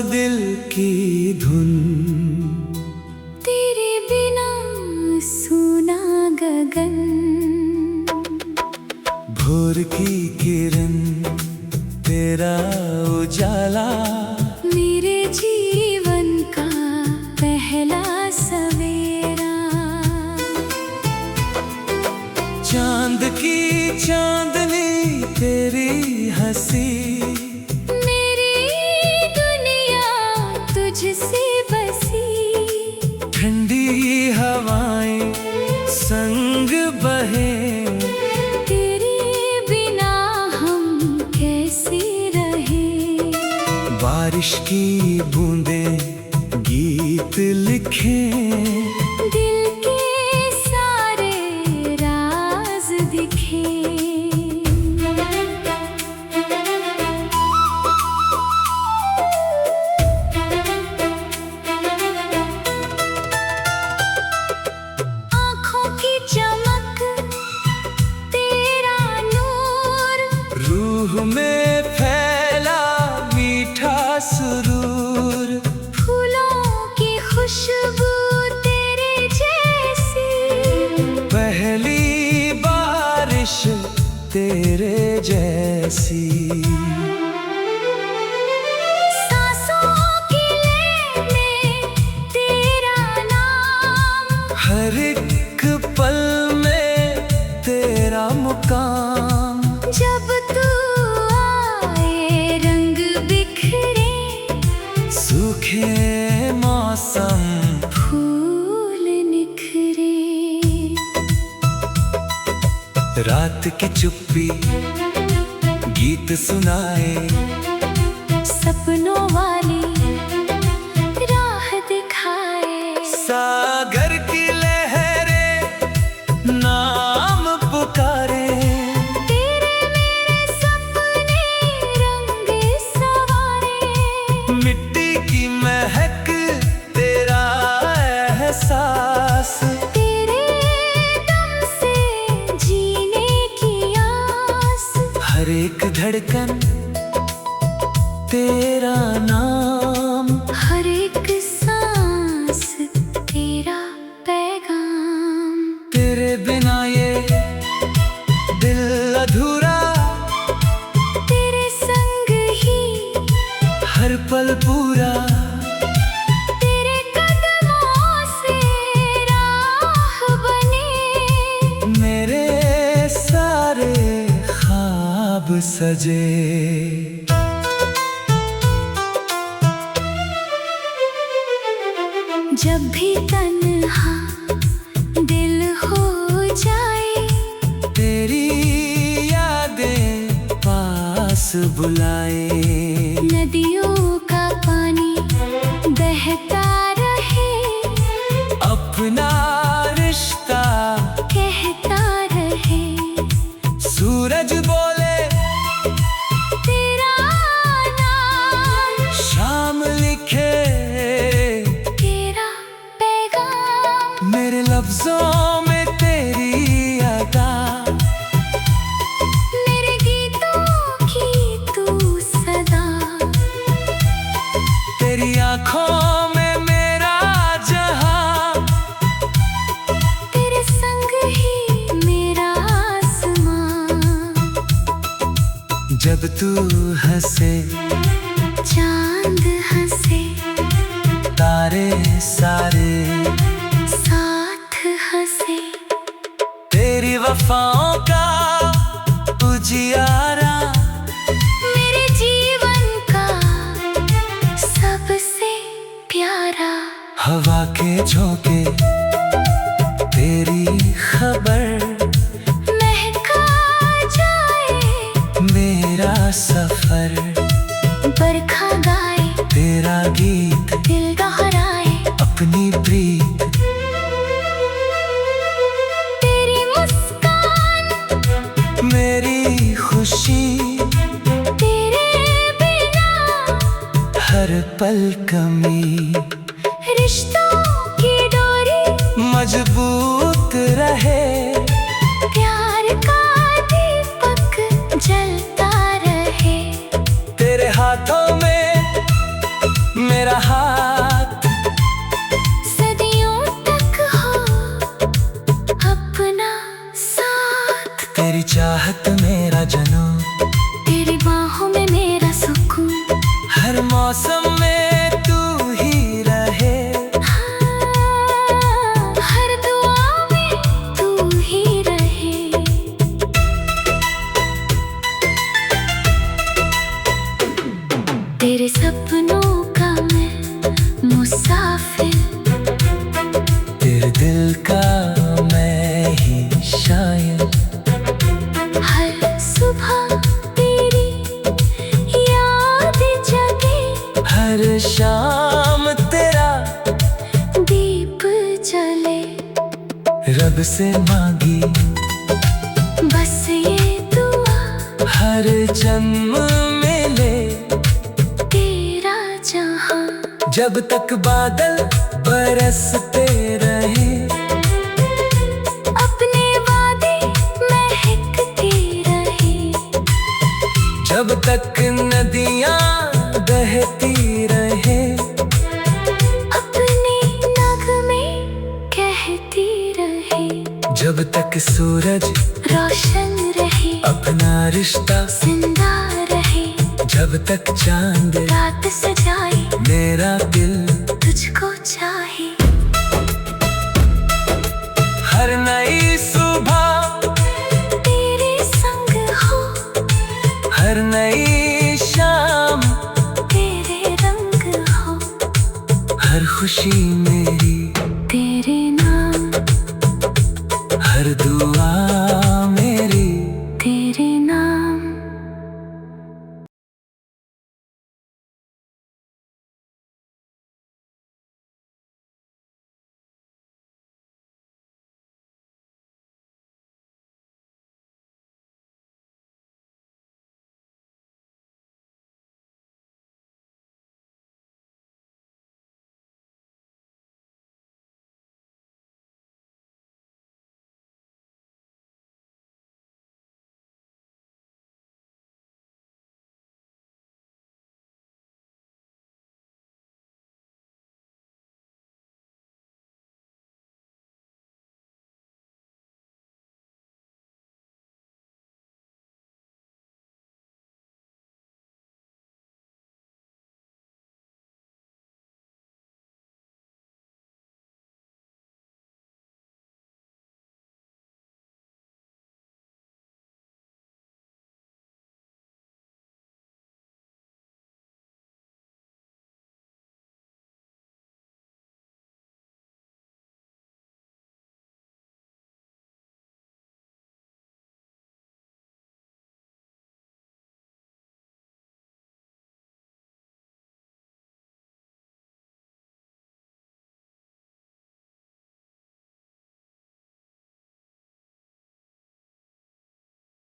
दिल की धुन। तेरे बिना सुना गगन, भोर की किरण तेरा उजाला, मेरे जीवन का पहला सवेरा। चांद की चांदनी तेरी हंसी, मेरी दुनिया तुझसे बसी। ठंडी हवाएं संग बहे, तेरे बिना हम कैसे रहे। बारिश की बूंदें गीत लिखे, दिल के सारे राज दिखे। आँखों की चमक तेरा नूर, रूह में फैला मीठा सुरूर। फूलों की खुशबू तेरे जैसी, पहली बारिश तेरे जैसी। सांसों की ले में तेरा नाम, हर एक पल में तेरा मुकाम। जब तू आए रंग बिखरे, सूखे मौसम फूल निखरे। रात की चुप्पी गीत सुनाए, सपनों वाली राह दिखाए। सागर की लहरें नाम पुकारे, तेरे मेरे सपने रंग सवारे। मिट्टी की महक तेरा एहसास। तेरे दम से जीने की आस, हर एक धड़कन तेरा नाम, हर एक सांस तेरा पैगाम। तेरे बिना ये दिल अधूरा, तेरे संग ही हर पल पूरा। तेरे कदमों से राह बने, मेरे सारे ख्वाब सजे। जब भी तन्हा दिल हो जाए, तेरी यादें पास बुलाए। नदियों का पानी बहता रहे, अपना रिश्ता कहता रहे। सूरज बोले तेरा नाम, शाम लिखे तेरा पैगाम। मेरे लफ्जों में तेरी अदा, मेरे गीतों की तू सदा। तेरी आँखों में मेरा जहां, तेरे संग ही मेरा आसमां। जब तू हंसे चांद हंसे, तारे सारे साथ हंसे। तेरी वफाओं का उजियारा, मेरे जीवन का सबसे प्यारा। हवा के झोंके तेरी खबर, महका जाए मेरा सफर। बरखा गाए तेरा गीत, दिल दोहराए अपनी प्रीत। तेरी मुस्कान मेरी खुशी, तेरे बिना हर पल कमी। रिश्तों की डोरी मजबूत रहे, प्यार का दीपक जलता रहे। तेरे हाथों में दिल का मैं ही शायर। हर सुबह तेरी याद जगे, हर शाम तेरा दीप जले। रब से मांगी बस ये दुआ, हर जन्म मिले तेरा जहां। जब तक बादल बरसते रहे, अपने वादे महकते रहे। जब तक नदियां बहती रहे, अपने नगमे कहती रहे। जब तक सूरज रोशन रहे, अपना रिश्ता जिंदा रहे। जब तक चांद रात सजाए, मेरा दिल तुझको चाहे। हर नई सुबह तेरे संग हो, हर नई शाम तेरे रंग हो। हर खुशी मेरी